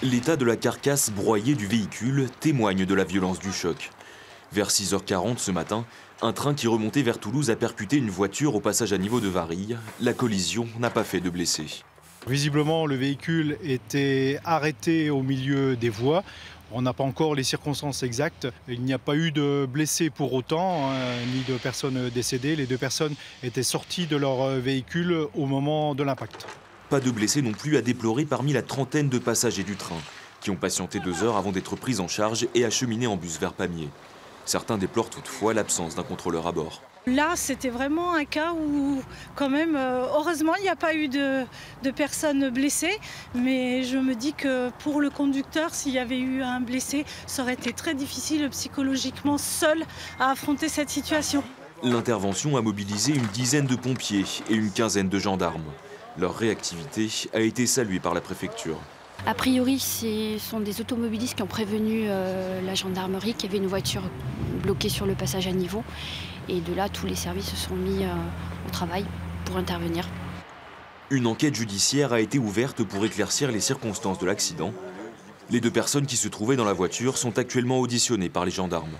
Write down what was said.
L'état de la carcasse broyée du véhicule témoigne de la violence du choc. Vers 6h40 ce matin, un train qui remontait vers Toulouse a percuté une voiture au passage à niveau de Varilhes. La collision n'a pas fait de blessés. Visiblement, le véhicule était arrêté au milieu des voies. On n'a pas encore les circonstances exactes. Il n'y a pas eu de blessés pour autant, ni de personnes décédées. Les deux personnes étaient sorties de leur véhicule au moment de l'impact. Pas de blessés non plus à déplorer parmi la trentaine de passagers du train, qui ont patienté 2 heures avant d'être pris en charge et acheminés en bus vers Pamiers. Certains déplorent toutefois l'absence d'un contrôleur à bord. Là, c'était vraiment un cas où, quand même, heureusement, il n'y a pas eu de personnes blessées. Mais je me dis que pour le conducteur, s'il y avait eu un blessé, ça aurait été très difficile psychologiquement seul à affronter cette situation. L'intervention a mobilisé une dizaine de pompiers et une quinzaine de gendarmes. Leur réactivité a été saluée par la préfecture. A priori, ce sont des automobilistes qui ont prévenu la gendarmerie qu'il y avait une voiture bloquée sur le passage à niveau. Et de là, tous les services se sont mis au travail pour intervenir. Une enquête judiciaire a été ouverte pour éclaircir les circonstances de l'accident. Les 2 personnes qui se trouvaient dans la voiture sont actuellement auditionnées par les gendarmes.